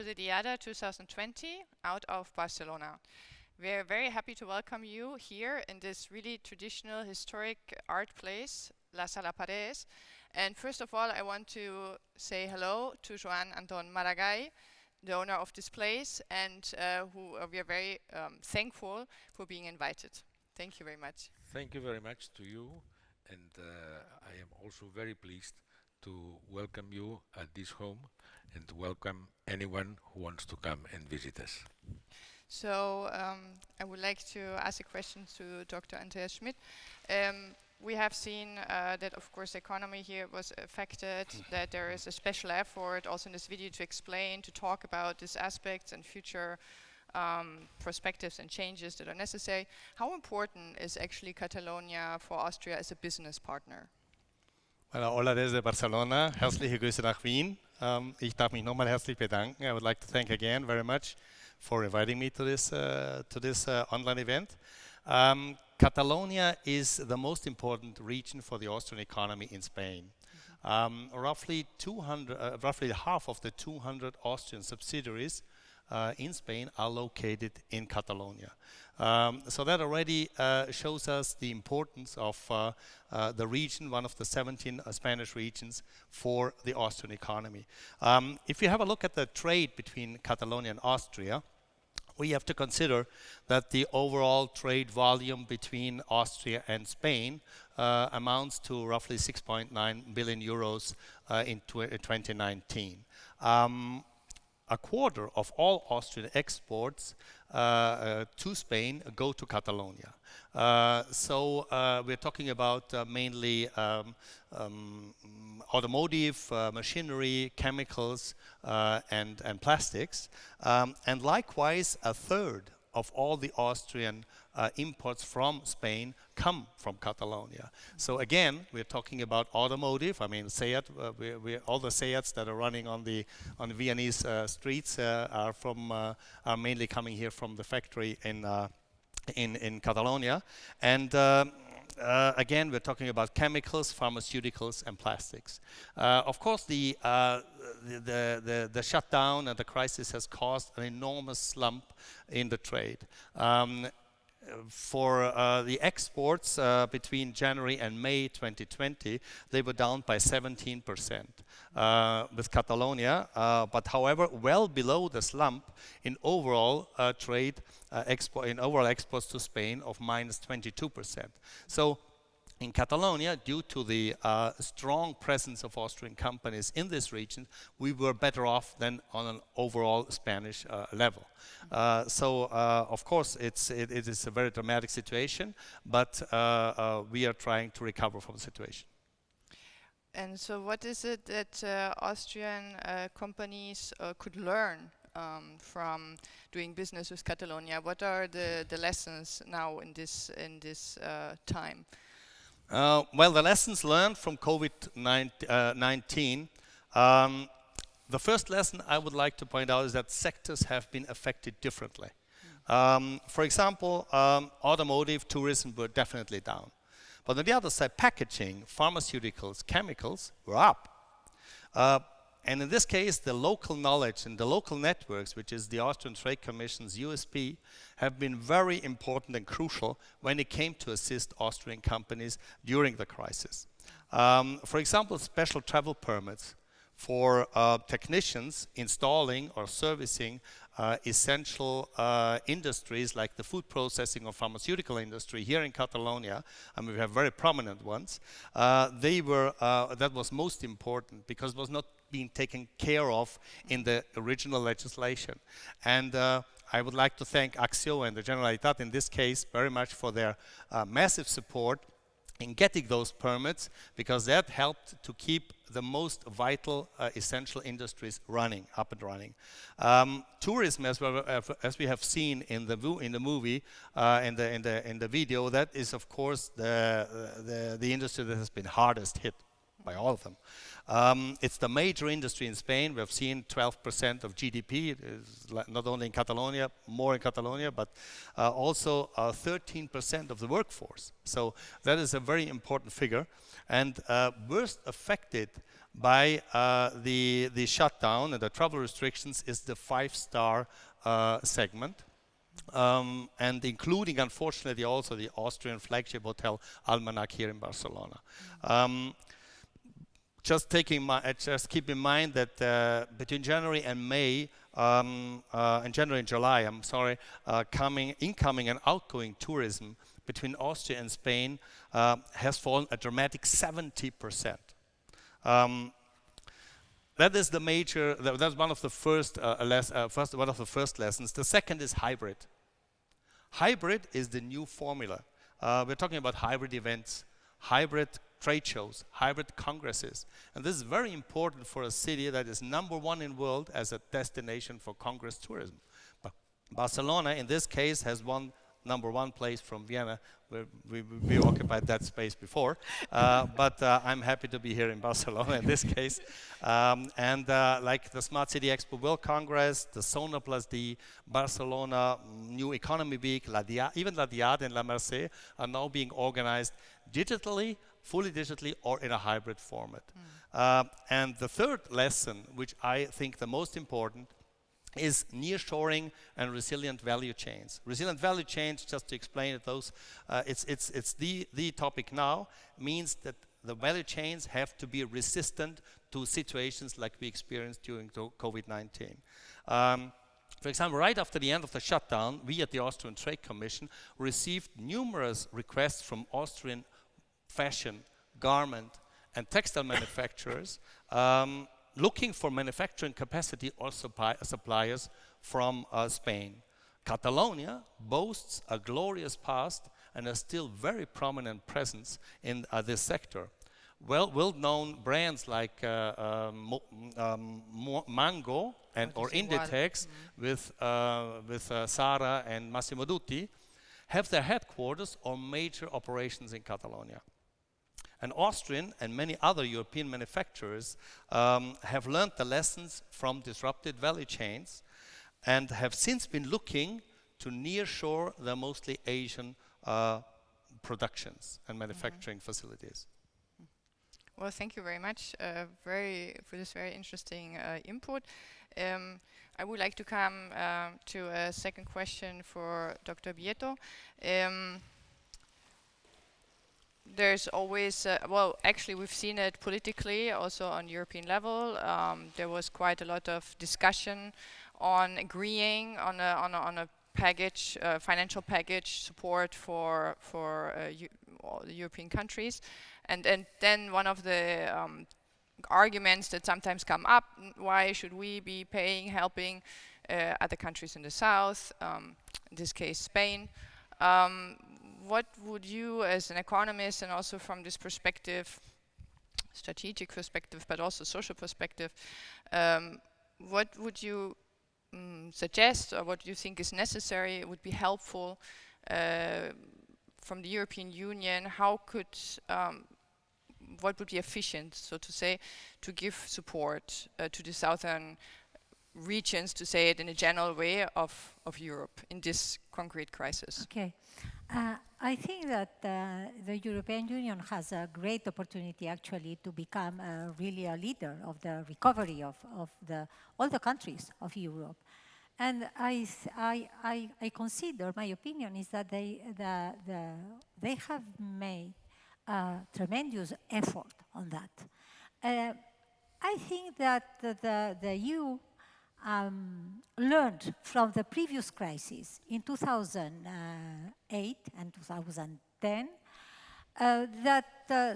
the ESADE 2020 out of Barcelona. We're very happy to welcome you here in this really traditional historic art place, La Sala Paredes. And first of all, I want to say hello to Joan Anton Maragall, the owner of this place, and who we are very thankful for being invited. Thank you very much. Thank you very much to you, and I am also very pleased to welcome you at this home and to welcome anyone who wants to come and visit us. So I would like to ask a question to Dr. Andreas Schmid. We have seen that, of course, the economy here was affected, that there is a special effort also in this video to explain, to talk about these aspects and future perspectives and changes that are necessary. How important is actually Catalonia for Austria as a business partner? Hola desde Barcelona, herzliche Grüße nach Wien. Ich darf mich nochmal herzlich bedanken. I would like to thank again very much for inviting me to this online event. Catalonia is the most important region for the Austrian economy in Spain. Roughly half of the 200 Austrian subsidiaries in Spain are located in Catalonia. So that already shows us the importance of the region, one of the 17 Spanish regions, for the Austrian economy. If you have a look at the trade between Catalonia and Austria, we have to consider that the overall trade volume between Austria and Spain amounts to roughly 6.9 billion euros in 2019. A quarter of all Austrian exports to Spain go to Catalonia. So we're talking about mainly automotive, machinery, chemicals, and plastics. And likewise, a third of all the Austrian imports from Spain come from Catalonia. So again, we're talking about automotive. I mean, SEAT, all the SEATs that are running on the Viennese streets are mainly coming here from the factory in Catalonia. And again, we're talking about chemicals, pharmaceuticals, and plastics. Of course, the shutdown and the crisis has caused an enormous slump in the trade. For the exports between January and May 2020, they were down by 17% with Catalonia, but however, well below the slump in overall trade, in overall exports to Spain of minus 22%. So in Catalonia, due to the strong presence of Austrian companies in this region, we were better off than on an overall Spanish level. So, of course, it is a very dramatic situation, but we are trying to recover from the situation. And so what is it that Austrian companies could learn from doing business with Catalonia? What are the lessons now in this time? Well, the lessons learned from COVID-19, the first lesson I would like to point out is that sectors have been affected differently. For example, automotive, tourism were definitely down. But on the other side, packaging, pharmaceuticals, chemicals were up. And in this case, the local knowledge and the local networks, which is the Austrian Trade Commission's USP, have been very important and crucial when it came to assist Austrian companies during the crisis. For example, special travel permits for technicians installing or servicing essential industries like the food processing or pharmaceutical industry here in Catalonia, and we have very prominent ones. That was most important because it was not being taken care of in the original legislation. And I would like to thank Axio and the Generalitat in this case very much for their massive support in getting those permits, because that helped to keep the most vital essential industries up and running. Tourism, as we have seen in the movie, in the video, that is of course the industry that has been hardest hit. by all of them. It's the major industry in Spain. We have seen 12% of GDP. It is not only in Catalonia, more in Catalonia, but also 13% of the workforce. So that is a very important figure. And worst affected by the shutdown and the travel restrictions is the five-star segment. And including, unfortunately, also the Austrian flagship hotel Almanac here in Barcelona. Just keep in mind that between January and May, and January and July, I'm sorry, incoming and outgoing tourism between Austria and Spain has fallen a dramatic 70%. That is the major. That's one of the first lessons. The second is hybrid. Hybrid is the new formula. We're talking about hybrid events, hybrid trade shows, hybrid congresses, and this is very important for a city that is #1 in the world as a destination for congress tourism. But Barcelona, in this case, has won #1 place from Vienna. We occupied that space before, but I'm happy to be here in Barcelona in this case. Like the Smart City Expo World Congress, the Sona Plus D, Barcelona New Economy Week, even La Diade and La Merced are now being organized digitally, fully digitally, or in a hybrid format. And the third lesson, which I think the most important, is nearshoring and resilient value chains. Resilient value chains, just to explain it, it's the topic now, means that the value chains have to be resistant to situations like we experienced during COVID-19. For example, right after the end of the shutdown, we at the Austrian Trade Commission received numerous requests from Austrian fashion, garment, and textile manufacturers looking for manufacturing capacity or suppliers from Spain. Catalonia boasts a glorious past and a still very prominent presence in this sector. Well-known brands like Mango or Inditex with Zara and Massimo Dutti have their headquarters or major operations in Catalonia. And Austrian and many other European manufacturers have learned the lessons from disrupted value chains and have since been looking to nearshore their mostly Asian productions and manufacturing facilities. Well, thank you very much for this very interesting input. I would like to come to a second question for Dr. Bieto. There's always, well, actually we've seen it politically, also on European level. There was quite a lot of discussion on agreeing on a package, financial package support for all the European countries. And then one of the arguments that sometimes come up, why should we be helping other countries in the south, in this case Spain. What would you, as an economist, and also from this perspective, strategic perspective, but also social perspective, what would you suggest, or what do you think is necessary, would be helpful from the European Union? What would be efficient, so to say, to give support to the southern regions, to say it in a general way, of Europe in this concrete crisis? Okay. I think that the European Union has a great opportunity actually to become really a leader of the recovery of all the countries of Europe. And I consider, my opinion is that they have made a tremendous effort on that. I think that the EU learned from the previous crisis in 2008 and 2010 that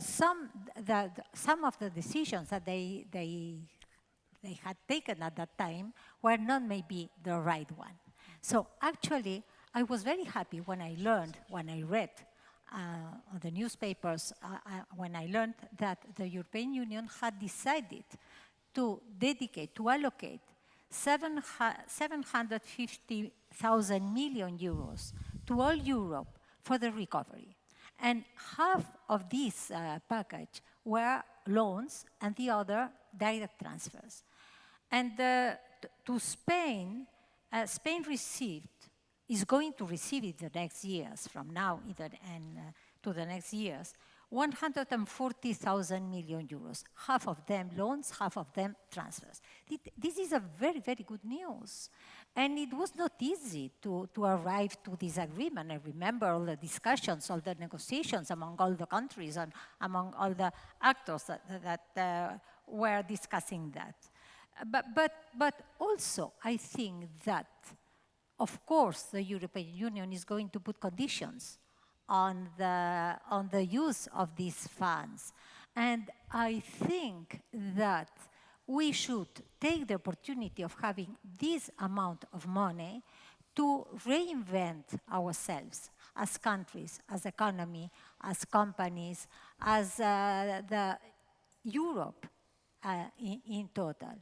some of the decisions that they had taken at that time were not maybe the right one. So actually, I was very happy when I read on the newspapers, when I learned that the European Union had decided to allocate 750,000 million euros to all Europe for the recovery. And half of this package were loans, and the other direct transfers. And to Spain, Spain is going to receive in the next years, from now to the next years, 140,000 million euros, half of them loans, half of them transfers. This is a very, very good news. And it was not easy to arrive to this agreement. I remember all the discussions, all the negotiations among all the countries and among all the actors that were discussing that. But also, I think that, of course, the European Union is going to put conditions on the use of these funds. And I think that we should take the opportunity of having this amount of money to reinvent ourselves as countries, as economy, as companies, as the Europe in total.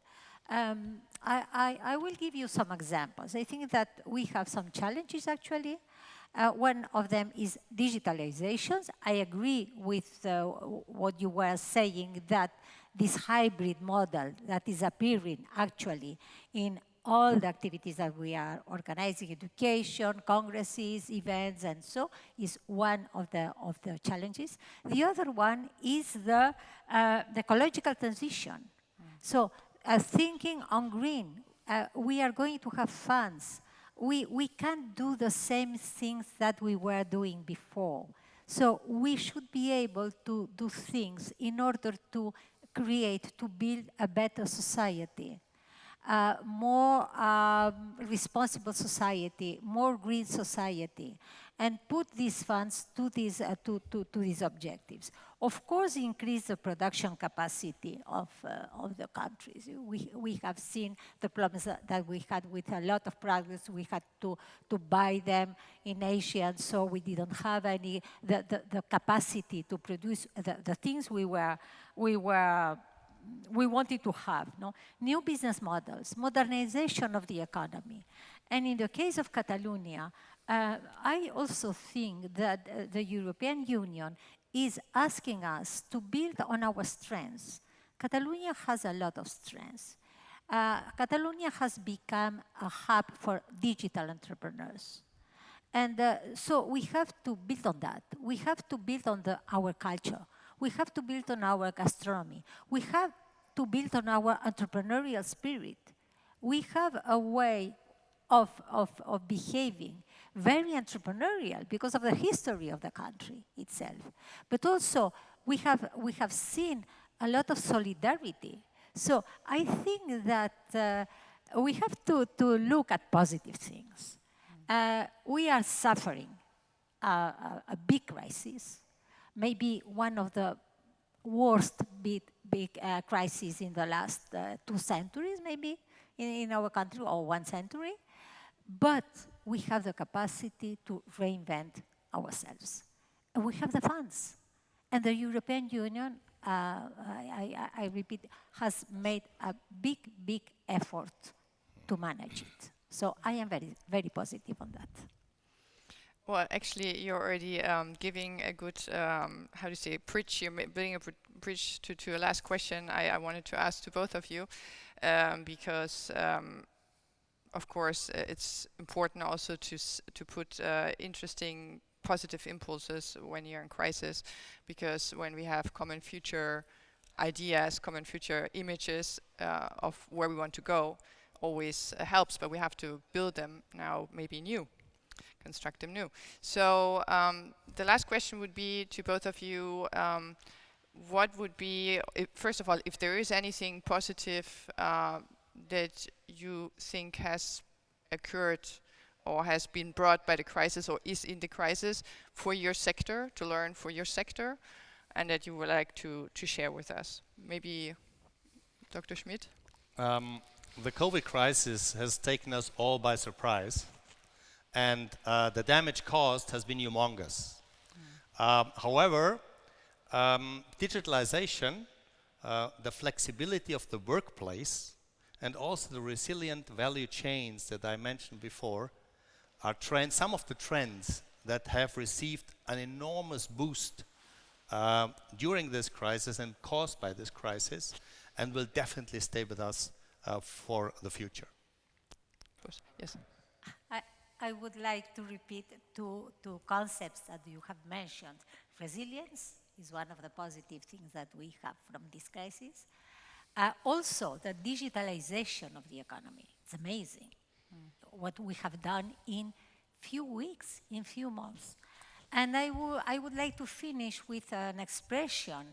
I will give you some examples. I think that we have some challenges, actually. One of them is digitalizations. I agree with what you were saying, that this hybrid model that is appearing actually in all the activities that we are organizing, education, congresses, events, and so, is one of the challenges. The other one is the ecological transition. So thinking on green, we are going to have funds. We can't do the same things that we were doing before. So we should be able to do things in order to build a better society, more responsible society, more green society, and put these funds to these objectives. Of course, increase the production capacity of the countries. We have seen the problems that we had with a lot of products. We had to buy them in Asia, and so we didn't have the capacity to produce the things we wanted to have. No? New business models, modernization of the economy. And in the case of Catalonia, I also think that the European Union is asking us to build on our strengths. Catalonia has a lot of strengths. Catalonia has become a hub for digital entrepreneurs. And so we have to build on that. We have to build on our culture. We have to build on our gastronomy. We have to build on our entrepreneurial spirit. We have a way of behaving very entrepreneurial because of the history of the country itself. But also, we have seen a lot of solidarity. So I think that we have to look at positive things. We are suffering a big crisis, maybe one of the worst big crises in the last 2 centuries, maybe, in our country, or 1 century. But we have the capacity to reinvent ourselves. And we have the funds. And the European Union, I repeat, has made a big effort to manage it. So I am very, very positive on that. Well, actually, you're already giving a good, how do you say, bridge. You're building a bridge to a last question I wanted to ask to both of you, because of course, it's important also to put interesting, positive impulses when you're in crisis, because when we have common future ideas, common future images of where we want to go, always helps, but we have to build them now, maybe new, construct them new. So the last question would be to both of you, what would be, first of all, if there is anything positive that you think has occurred or has been brought by the crisis or is in the crisis for your sector, to learn for your sector, and that you would like to share with us. Maybe Dr. Schmid? The COVID crisis has taken us all by surprise, and the damage caused has been humongous. However, digitalization, the flexibility of the workplace, and also the resilient value chains that I mentioned before are some of the trends that have received an enormous boost during this crisis and caused by this crisis, and will definitely stay with us for the future. Of course, yes. I would like to repeat two concepts that you have mentioned. Resilience is one of the positive things that we have from this crisis. Also, the digitalization of the economy. It's amazing what we have done in few weeks, in few months. And I would like to finish with an expression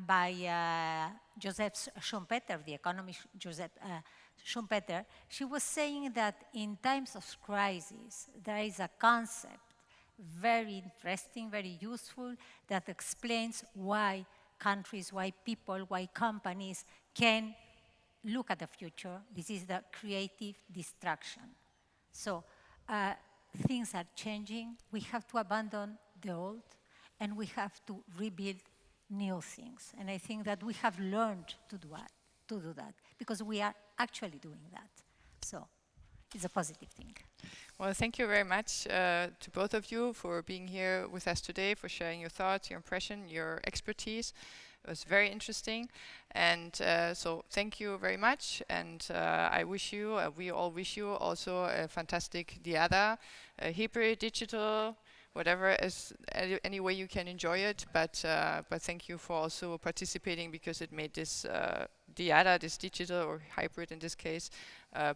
by Joseph Schumpeter, the economist Joseph Schumpeter. She was saying that in times of crisis, there is a concept very interesting, very useful, that explains why countries, why people, why companies can look at the future. This is the creative distraction. So things are changing. We have to abandon the old, and we have to rebuild new things. And I think that we have learned to do that because we are actually doing that. So it's a positive thing. Well, thank you very much to both of you for being here with us today, for sharing your thoughts, your impression, your expertise. It was very interesting. And so thank you very much. And I wish you, we all wish you also a fantastic Diada, hybrid, digital, whatever, as any way you can enjoy it. But thank you for also participating, because it made this Diada, this digital or hybrid in this case,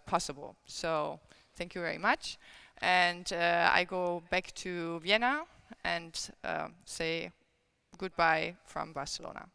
possible. So thank you very much. And I go back to Vienna and say goodbye from Barcelona.